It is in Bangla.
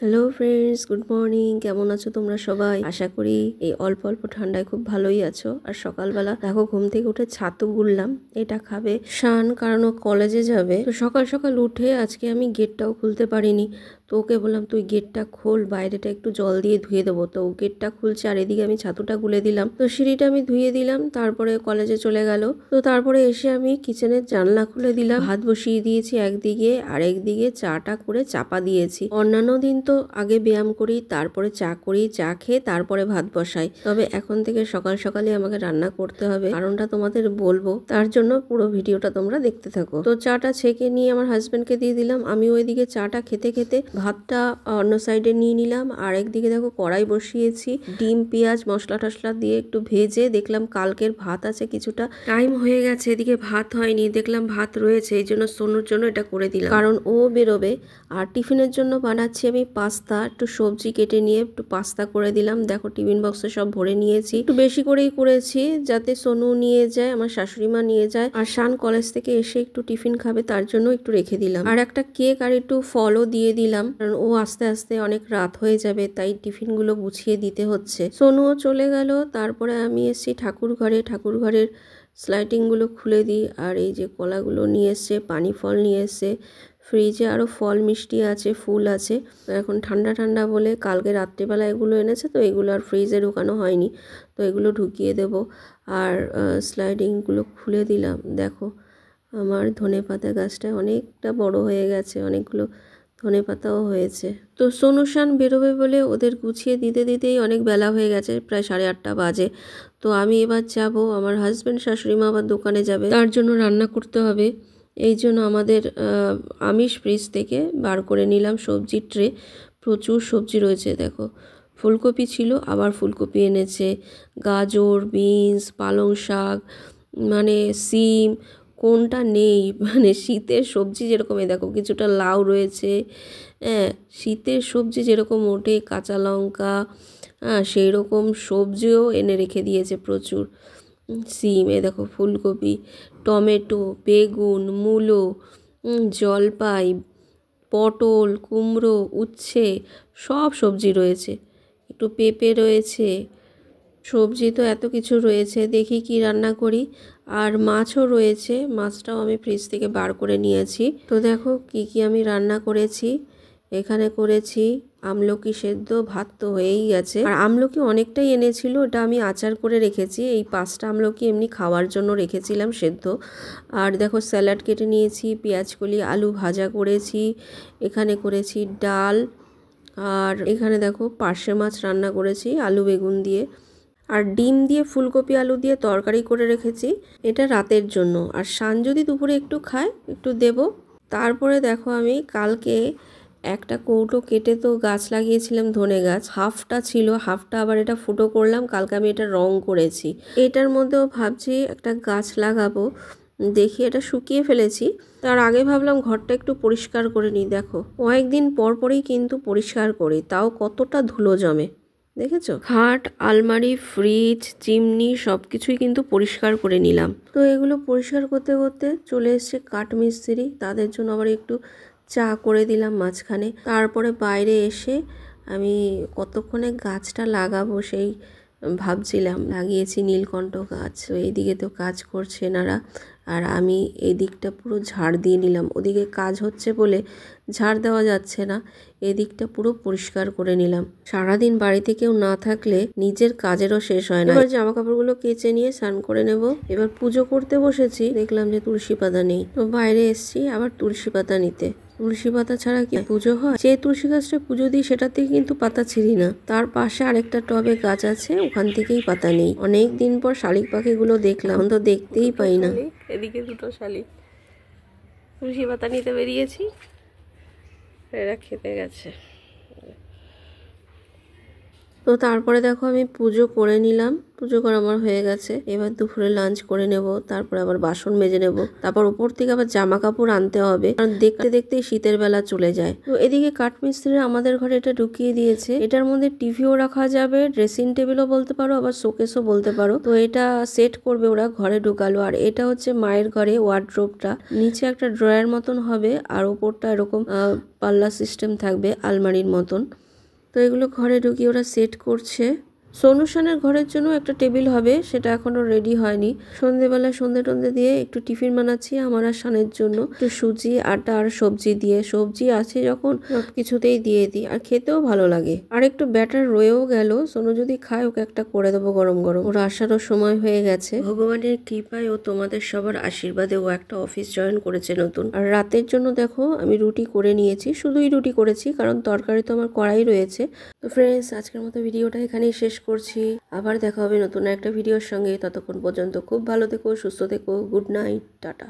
Hello friends, good morning. কেমন আছো তোমরা সবাই? আশা করি এই অল্প অল্প ঠান্ডায় খুব ভালোই আছো। আর সকালবেলা দেখো ঘুম থেকে উঠে ছাতু গুললাম, এটা খাবে শান, কারণ ও কলেজে যাবে। তো সকাল সকাল উঠে আজকে আমি গেটটাও খুলতে পারিনি, তো ওকে বললাম তুই গেটটা খোল, বাইরেটা একটু জল দিয়ে ধুয়ে দেবো। তো ও গেটটা খুলছে আর এদিকে আমি ছাতুটা গুলে দিলাম। তো সিঁড়িটা আমি ধুয়ে দিলাম, তারপরে কলেজে চলে গেল। তো তারপরে এসে আমি কিচেনের জানলা খুলে দিলাম, ভাত বসিয়ে দিয়েছি একদিকে, আর একদিকে চাটা করে চাপা দিয়েছি। অন্যান্য দিন তো আগে ব্যায়াম করি, তারপরে চা করি, চা খেয়ে তারপরে ভাত বসাই। তবে এখন থেকে সকাল সকালে আমাকে রান্না করতে হবে, কারণটা তোমাদের বলবো, তার জন্য পুরো ভিডিওটা তোমরা দেখতে থাকো। তো চাটা ছেঁকে নিয়ে আমার হাজবেন্ডকে দিয়ে দিলাম। আমি ওইদিকে চাটা খেতে খেতে ভাতটা অন্য সাইডে নিয়ে নিলাম। আর একদিকে দেখো কড়াই বসিয়েছি, ডিম পেঁয়াজ মশলা টশলা দিয়ে একটু ভেজে দেখলাম কালকের ভাত আছে কিছুটা, টাইম হয়ে গেছে, এদিকে ভাত হয়নি, দেখলাম ভাত রয়েছে, এই জন্য সোনুর জন্য এটা করে দিলাম, কারণ ও বেরোবে। আর টিফিনের জন্য বানাচ্ছি আমি পাস্তা, একটু সবজি কেটে নিয়ে একটু পাস্তা করে দিলাম। দেখো টিফিন বক্সে সব ভরে নিয়েছি, একটু বেশি করেই করেছি যাতে সোনু নিয়ে যায়, আমার শাশুড়ি মা নিয়ে যায়, আর শান কলেজ থেকে এসে একটু টিফিন খাবে, তার জন্য একটু রেখে দিলাম। আর একটা কেক আর একটু ফলও দিয়ে দিলাম, কারণ ও আস্তে আস্তে অনেক রাত হয়ে যাবে, তাই টিফিনগুলো গুছিয়ে দিতে হচ্ছে। সোনুও চলে গেল। তারপরে আমি এসেছি ঠাকুর ঘরে, ঠাকুর ঘরের স্লাইডিংগুলো খুলে দিই। আর এই যে কলাগুলো নিয়ে এসছে, পানি ফল নিয়ে এসছে, ফ্রিজে আরও ফল মিষ্টি আছে, ফুল আছে। তো এখন ঠান্ডা ঠান্ডা বলে কালকে রাত্রিবেলা এগুলো এনেছে, তো এগুলো আর ফ্রিজে ঢুকানো হয়নি, তো এগুলো ঢুকিয়ে দেব। আর স্লাইডিংগুলো খুলে দিলাম। দেখো আমার ধনেপাতা গাছটা অনেকটা বড় হয়ে গেছে, অনেকগুলো ধনেপাতাও হয়েছে। তো সোনুশান বেরোবে বলে ওদের গুছিয়ে দিতে দিতেই অনেক বেলা হয়ে গেছে, প্রায় 8:30 বাজে। তো আমি এবার যাব, আমার হাজব্যান্ড শাশুড়ি মা আবার দোকানে যাবে, তার জন্য রান্না করতে হবে। এই জন্য আমাদের আমিষ ফ্রিজ থেকে বার করে নিলাম সবজির ট্রে, প্রচুর সবজি রয়েছে। দেখো ফুলকপি ছিল, আবার ফুলকপি এনেছে, গাজর, বিনস, পালং শাক, মানে সিম, কোনটা নেই, মানে শীতের সবজি যেরকম, দেখো কিছুটা লাউ রয়েছে, হ্যাঁ শীতের সবজি যেরকম ওঠে, কাঁচা লঙ্কা, হ্যাঁ সেই রকম সবজিও এনে রেখে দিয়েছে প্রচুর। সিম, দেখো ফুলকপি, টমেটো, বেগুন, মূলো, জলপাই, পটল, কুমড়ো, উচ্ছে, সব সবজি রয়েছে, একটু পেঁপে রয়েছে। সবজি তো এত কিছু রয়েছে, দেখি কি রান্না করি। আর মাছও রয়েছে, মাছটাও আমি ফ্রিজ থেকে বার করে নিয়েছি। তো দেখো কি কি আমি রান্না করেছি। এখানে করেছি আমলকি সেদ্ধ, ভাত তো হয়েই গেছে। আর আমলকি অনেকটাই এনেছিল, ওটা আমি আচার করে রেখেছি। এই 5টা আমলকি এমনি খাওয়ার জন্য রেখেছিলাম সেদ্ধ। আর দেখো স্যালাড কেটে নিয়েছি, পেঁয়াজকলি, আলু ভাজা করেছি, এখানে করেছি ডাল, আর এখানে দেখো পার্শে মাছ রান্না করেছি আলু বেগুন দিয়ে, আর ডিম দিয়ে ফুলকপি আলু দিয়ে তরকারি করে রেখেছি, এটা রাতের জন্য। আর শান যদি দুপুরে একটু খায় একটু দেব। তারপরে দেখো আমি কালকে একটা কৌটো কেটে তো গাছ লাগিয়েছিলাম, ধনে গাছ, হাফটা ছিল, হাফটা আবার এটা ফুটো করলাম, কালকে আমি এটা রং করেছি। এটার মধ্যেও ভাবছি একটা গাছ লাগাবো, দেখি এটা শুকিয়ে ফেলেছি। তার আগে ভাবলাম ঘরটা একটু পরিষ্কার করে নিই। দেখো কয়েকদিন পর পরই কিন্তু পরিষ্কার করি, তাও কতটা ধুলো জমে দেখেছো। খাট, আলমারি, ফ্রিজ, চিমনি সব কিছুই কিন্তু পরিষ্কার করে নিলাম। তো এগুলো পরিষ্কার করতে করতে চলে এসছে কাঠমিস্ত্রি, তাদের জন্য আবার একটু চা করে দিলাম মাঝখানে। তারপরে বাইরে এসে আমি কতক্ষণে গাছটা লাগাবো সেই ভাবছিলাম। লাগিয়েছি নীলকণ্ঠ গাছ, তো এইদিকে তো কাজ করছে এনারা, আর আমি এই দিকটা পুরো ঝাড় দিয়ে নিলাম। ওদিকে কাজ হচ্ছে বলে ঝাড় দেওয়া যাচ্ছে না, এদিকটা পুরো পরিষ্কার করে নিলাম। সারাদিন বাড়িতে কেউ না থাকলে নিজের কাজেরও শেষ হয় না। এবার জামা কাপড়গুলো কেচে নিয়ে স্নান করে নেব। এবার পুজো করতে বসেছি, দেখলাম যে তুলসী পাতা নেই, তো বাইরে এসছি আবার তুলসী পাতা নিতে। তুলসী পাতা ছাড়া কি পুজো হয়? যে তুলসী গাছটা পুজো দিই সেটা থেকে কিন্তু পাতা ছিঁড়ি না, তার পাশে আরেকটা টবে গাছ আছে, ওখান থেকেই পাতা নেই। অনেক দিন পর শালিক পাখিগুলো দেখলাম, তো দেখতেই পাই না। এদিকে দুটো শালিক তুলসী পাতা নিতে বেরিয়েছি, এরা খেতে গেছে। তো তো তারপরে দেখো আমি পুজো করে নিলাম, পুজো করা আমার হয়ে গেছে। এবার দুপুরে লাঞ্চ করে নেব, তারপরে আবার বাসন মেজে নেব, তারপর উপর থেকে আবার জামা কাপড় আনতে হবে, কারণ দেখতে দেখতেই শীতের বেলা চলে যায়। তো এদিকে কাঠমিস্ত্রিরা আমাদের ঘরে এটা ঢুকিয়ে দিয়েছে। এটার মধ্যে টিভিও রাখা যাবে, ড্রেসিং টেবিলও বলতে পারো, আবার শোকেসও বলতে পারো। তো এটা সেট করবে ওরা, ঘরে ঢুকালো। আর এটা হচ্ছে মায়ের ঘরে ওয়ার্ড্রোবটা, নিচে একটা ড্রয়ার মতন হবে আর ওপরটা এরকম পাল্লা সিস্টেম থাকবে আলমারির মতন। তো এগুলো ঘরে ঢুকিয়ে ওরা সেট করছে। সোনুশানের ঘরের জন্য একটা টেবিল হবে, সেটা এখনো রেডি হয়নি। সন্ধেবেলা সন্ধে টন্ধে দিয়ে একটু টিফিন বানাচ্ছি আমার আর শানের জন্য, একটু সুজি আটা আর সবজি দিয়ে। সবজি আছে যখন কিছুতেই দিয়ে দিই, আর খেতেও ভালো লাগে। আর একটু ব্যাটার রয়েও গেল, সোনু যদি খায় ওকে একটা করে দেবো গরম গরম। ওর আসারও সময় হয়ে গেছে। ভগবানের কৃপায় ও তোমাদের সবার আশীর্বাদে ও একটা অফিস জয়েন করেছে নতুন। আর রাতের জন্য দেখো আমি রুটি করে নিয়েছি, শুধুই রুটি করেছি কারণ তরকারি তো আমার কড়াই রয়েছে। তো ফ্রেন্ডস, আজকের মতো ভিডিওটা এখানেই শেষ করছি। আবার দেখা হবে নতুন একটা ভিডিওর সঙ্গে। ততক্ষণ পর্যন্ত খুব ভালো থেকো, সুস্থ থেকো। Good night, tata.